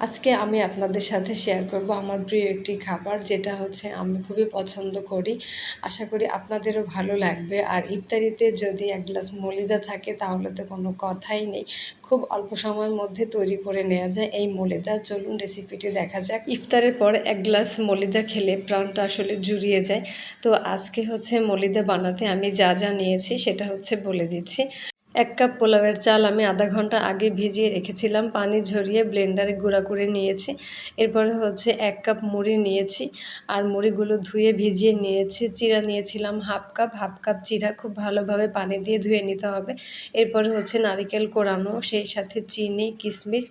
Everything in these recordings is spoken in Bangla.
আজকে আমি আপনাদের সাথে শেয়ার করব আমার প্রিয় একটি খাবার, যেটা হচ্ছে আমি খুবই পছন্দ করি। আশা করি আপনাদেরও ভালো লাগবে। আর ইফতারিতে যদি এক গ্লাস মলিদা থাকে তাহলে তো কোনো কথাই নেই। খুব অল্প সময়ের মধ্যে তৈরি করে নেওয়া যায় এই মলিদা। চলুন রেসিপিটি দেখা যাক। ইফতারের পর এক গ্লাস মলিদা খেলে প্রাণটা আসলে জুড়িয়ে যায়। তো আজকে হচ্ছে মলিদা বানাতে আমি যা যা নিয়েছি সেটা হচ্ছে বলে দিচ্ছি। ১ কাপ পোলাওয়ের চাল আমি আধা ঘন্টা আগে ভিজিয়ে রেখেছিলাম, পানি ঝরিয়ে ব্লেন্ডারে গুঁড়া করে নিয়েছি। এরপরে হচ্ছে ১ কাপ মুড়ি নিয়েছি, আর মুড়িগুলো ধুয়ে ভিজিয়ে নিয়েছি। চিড়া নিয়েছিলাম হাফ কাপ চিড়া খুব ভালোভাবে পানি দিয়ে ধুয়ে নিতে হবে। এরপরে হচ্ছে নারিকেল কোড়ানো, সেই সাথে চিনি, কিশমিশ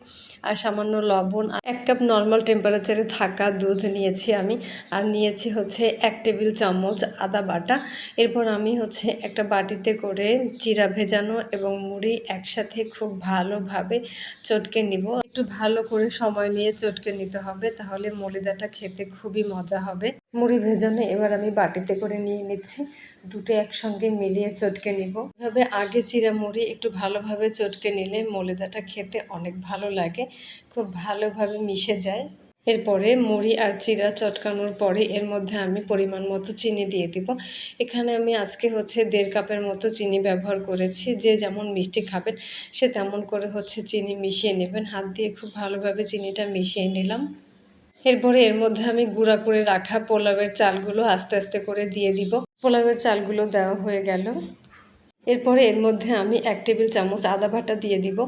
আর সামান্য লবণ। ১ কাপ নর্মাল টেম্পারেচারে থাকা দুধ নিয়েছি আমি, আর নিয়েছি হচ্ছে ১ টেবিল চামচ আদা বাটা। এরপর আমি হচ্ছে একটা বাটিতে করে চিড়া ভেজানো এবং মুড়ি একসাথে খুব ভালোভাবে চটকে নিব। একটু ভালো করে সময় নিয়ে চটকে নিতে হবে, তাহলে মলিদাটা খেতে খুবই মজা হবে। মুড়ি ভেজানো এবার আমি বাটিতে করে নিয়ে নিচ্ছি, দুটো একসঙ্গে মিলিয়ে চটকে নিব। এভাবে আগে চিড়া মুড়ি একটু ভালোভাবে চটকে নিলে মলিদাটা খেতে অনেক ভালো লাগে, খুব ভালোভাবে মিশে যায়। এরপরে মুড়ি আর চিড়া চটকানোর পরে এর মধ্যে আমি পরিমাণ মতো চিনি দিয়ে দিব। এখানে আমি আজকে হচ্ছে ১.৫ কাপের মতো চিনি ব্যবহার করেছি। যে যেমন মিষ্টি খাবেন সে তেমন করে হচ্ছে চিনি মিশিয়ে নেবেন। হাত দিয়ে খুব ভালোভাবে চিনিটা মিশিয়ে নিলাম। এরপরে এর মধ্যে আমি গুঁড়া করে রাখা পোলাওয়ের চালগুলো আস্তে আস্তে করে দিয়ে দিব। পোলাওয়ের চালগুলো দেওয়া হয়ে গেল। এরপরে এর মধ্যে আমি ১ টেবিল চামচ আদা বাটা দিয়ে দিব।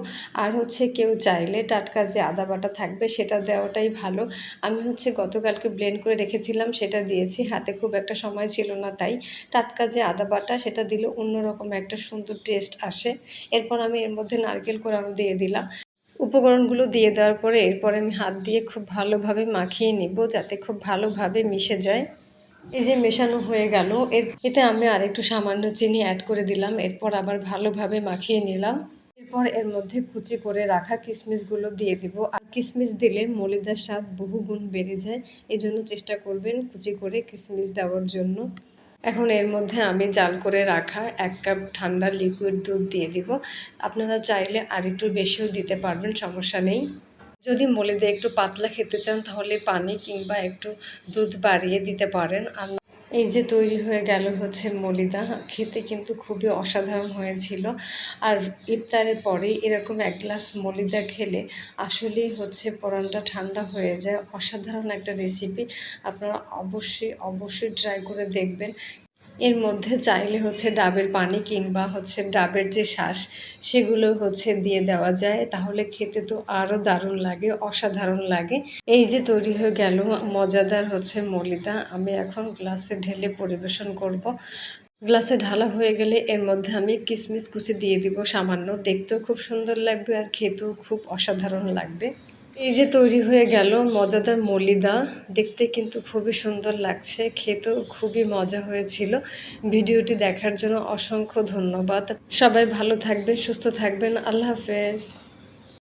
আর হচ্ছে কেউ চাইলে টাটকা যে আদা বাটা থাকবে সেটা দেওয়াটাই ভালো। আমি হচ্ছে গতকালকে ব্লেন্ড করে রেখেছিলাম, সেটা দিয়েছি। হাতে খুব একটা সময় ছিল না, তাই টাটকা যে আদা বাটা সেটা দিলে অন্যরকম একটা সুন্দর টেস্ট আসে। এরপর আমি এর মধ্যে নারকেল কোড়ানো দিয়ে দিলাম। উপকরণগুলো দিয়ে দেওয়ার পরে এরপরে আমি হাত দিয়ে খুব ভালোভাবে মাখিয়ে নিব, যাতে খুব ভালোভাবে মিশে যায়। এই যে মেশানো হয়ে গেল, এতে আমি আরেকটু সামান্য চিনি অ্যাড করে দিলাম। এরপর আবার ভালোভাবে মাখিয়ে নিলাম। এরপর এর মধ্যে কুচি করে রাখা কিশমিশগুলো দিয়ে দিব। আর কিশমিশ দিলে মলিদার স্বাদ বহুগুণ বেড়ে যায়, এজন্য চেষ্টা করবেন কুচি করে কিশমিশ দেওয়ার জন্য। এখন এর মধ্যে আমি জাল করে রাখা ১ কাপ ঠান্ডা লিকুইড দুধ দিয়ে দিব। আপনারা চাইলে আর একটু বেশিও দিতে পারবেন, সমস্যা নেই। যদি মলিদা একটু পাতলা খেতে চান তাহলে পানি কিংবা একটু দুধ বাড়িয়ে দিতে পারেন। আর এই যে তৈরি হয়ে গেল হচ্ছে মলিদা, খেতে কিন্তু খুবই অসাধারণ হয়েছিল। আর ইফতারের পরেই এরকম ১ গ্লাস মলিদা খেলে আসলেই হচ্ছে পরানটা ঠান্ডা হয়ে যায়। অসাধারণ একটা রেসিপি, আপনারা অবশ্যই ট্রাই করে দেখবেন। এর মধ্যে চাইলে হচ্ছে ডাবের পানি কিংবা হচ্ছে ডাবের যে শাঁস সেগুলো হচ্ছে দিয়ে দেওয়া যায়, তাহলে খেতে তো আরও দারুণ লাগে, অসাধারণ লাগে। এই যে তৈরি হয়ে গেল মজাদার হচ্ছে মলিদা, আমি এখন গ্লাসে ঢেলে পরিবেশন করব। গ্লাসে ঢালা হয়ে গেলে এর মধ্যে আমি কিশমিশ কুচি দিয়ে দিব সামান্য, দেখতেও খুব সুন্দর লাগবে আর খেতেও খুব অসাধারণ লাগবে। এই যে তৈরি হয়ে গেল মজাদার মলিদা, দেখতে কিন্তু খুবই সুন্দর লাগছে, খেতেও খুবই মজা হয়েছিল। ভিডিওটি দেখার জন্য অসংখ্য ধন্যবাদ। সবাই ভালো থাকবেন, সুস্থ থাকবেন। আল্লাহ হাফেজ।